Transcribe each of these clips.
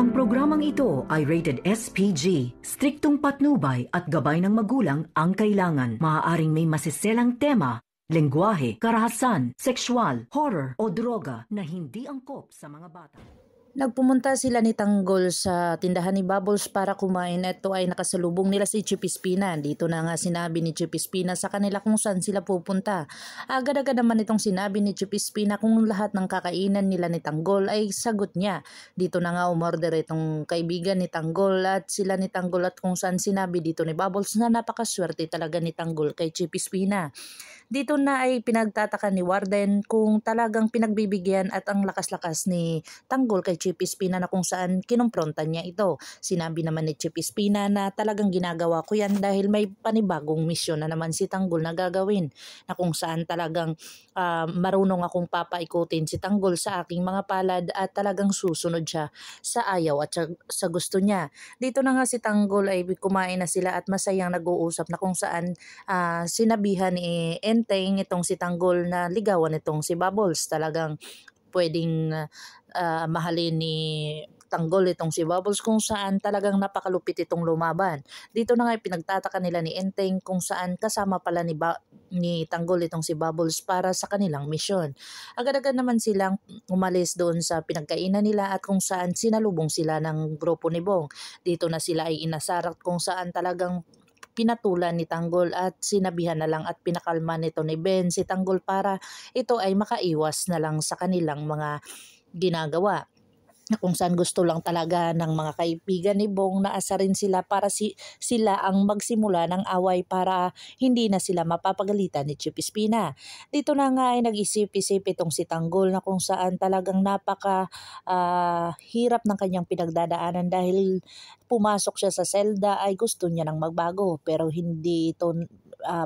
Ang programang ito ay rated SPG. Striktong patnubay at gabay ng magulang ang kailangan. Maaaring may masiselang tema, lengguwahe, karahasan, sexual, horror o droga na hindi angkop sa mga bata. Nagpumunta sila ni Tanggol sa tindahan ni Bubbles para kumain at ito ay nakasalubong nila si Chipispina. Dito na nga sinabi ni Chipispina sa kanila kung saan sila pupunta. Agad-agad naman itong sinabi ni Chipispina kung lahat ng kakainan nila ni Tanggol ay sagot niya. Dito na nga umorder itong kaibigan ni Tanggol at sila ni Tanggol at kung saan sinabi dito ni Bubbles na napakaswerte talaga ni Tanggol kay Chipispina. Dito na ay pinagtataka ni Warden kung talagang pinagbibigyan at ang lakas-lakas ni Tanggol kay Chipispina na kung saan kinumprontan niya ito. Sinabi naman ni Chipispina na talagang ginagawa ko yan dahil may panibagong misyon na naman si Tanggol na gagawin na kung saan talagang marunong akong papaikutin si Tanggol sa aking mga palad at talagang susunod siya sa ayaw at sa gusto niya. Dito na nga si Tanggol ay kumain na sila at masayang nag-uusap na kung saan sinabihan ni Enteng itong si Tanggol na ligawan itong si Bubbles. Talagang pwedeng mahalin ni Tanggol itong si Bubbles kung saan talagang napakalupit itong lumaban. Dito na nga pinagtataka nila ni Enteng kung saan kasama pala ni Tanggol itong si Bubbles para sa kanilang misyon. Agad-agad naman silang umalis doon sa pinagkainan nila at kung saan sinalubong sila ng grupo ni Bong. Dito na sila ay inasarat kung saan talagang pinatulan ni Tanggol at sinabihan na lang at pinakalma nito ni Ben si Tanggol para ito ay makaiwas na lang sa kanilang mga ginagawa. Kung saan gusto lang talaga ng mga kaibigan ni Bong na asarin sila para sila ang magsimula ng away para hindi na sila mapapagalitan ni Chipispina. Dito na nga ay nag-isip-isip itong si Tanggol na kung saan talagang hirap ng kanyang pinagdadaanan dahil pumasok siya sa selda ay gusto niya ng magbago pero hindi ito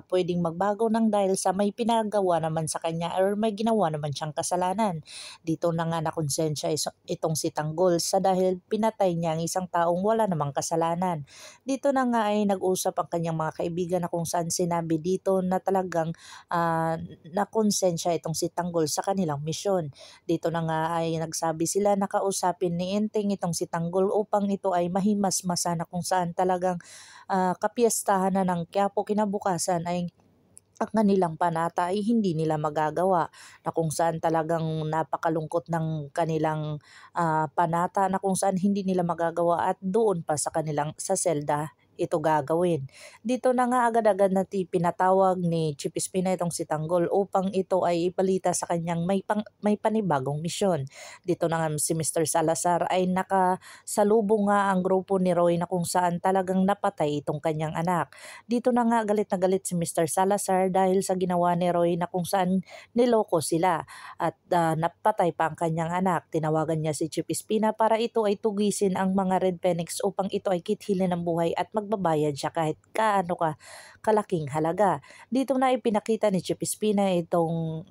pwedeng magbago nang dahil sa may pinagawa naman sa kanya or may ginawa naman siyang kasalanan. Dito na nga nakonsensya itong si Tanggol sa dahil pinatay niya ang isang taong wala namang kasalanan. Dito na nga ay nag-usap ang kanyang mga kaibigan na kung saan sinabi dito na talagang nakonsensya itong si Tanggol sa kanilang misyon. Dito na nga ay nagsabi sila na kausapin ni Enteng itong si Tanggol upang ito ay mahimas-masa na kung saan talagang kapiestahan na ng Quiapo kinabukasan ay ang kanilang panata ay hindi nila magagawa na kung saan talagang napakalungkot ng kanilang panata na kung saan hindi nila magagawa at doon pa sa kanilang sa selda ito gagawin. Dito na nga agad-agad na pinatawag ni Chipispina itong si Tanggol upang ito ay ipalita sa kanyang may panibagong misyon. Dito na nga si Mr. Salazar ay nakasalubong nga ang grupo ni Roy na kung saan talagang napatay itong kanyang anak. Dito na nga galit na galit si Mr. Salazar dahil sa ginawa ni Roy na kung saan niloko sila at napatay pa ang kanyang anak. Tinawagan niya si Chipispina para ito ay tugisin ang mga Red Phoenix upang ito ay kithilin ng buhay at magbabayad siya kahit kalaking halaga. Dito na ipinakita ni Chipispina itong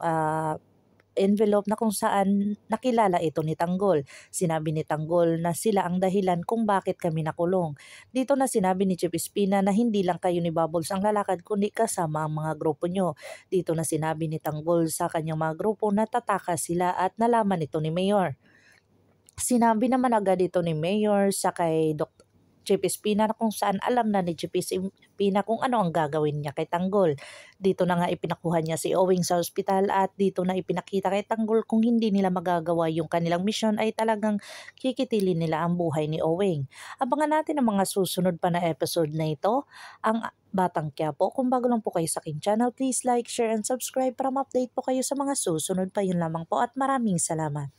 envelope na kung saan nakilala ito ni Tanggol. Sinabi ni Tanggol na sila ang dahilan kung bakit kami nakulong. Dito na sinabi ni Chipispina na hindi lang kayo ni Bubbles ang lalakad kundi kasama ang mga grupo nyo. Dito na sinabi ni Tanggol sa kanyang mga grupo na tatakas sila at nalaman ito ni Mayor. Sinabi naman agad ito ni Mayor sa kay Dr. Chipispina na kung saan alam na ni Chipispina kung ano ang gagawin niya kay Tanggol. Dito na nga ipinakuha niya si Owing sa ospital at dito na ipinakita kay Tanggol kung hindi nila magagawa yung kanilang misyon ay talagang kikitilin nila ang buhay ni Owing. Abangan natin ang mga susunod pa na episode na ito. Ang Batang Quiapo, kung bago lang po kayo sa aking channel, please like, share, and subscribe para ma-update po kayo sa mga susunod pa. Yun lamang po at maraming salamat.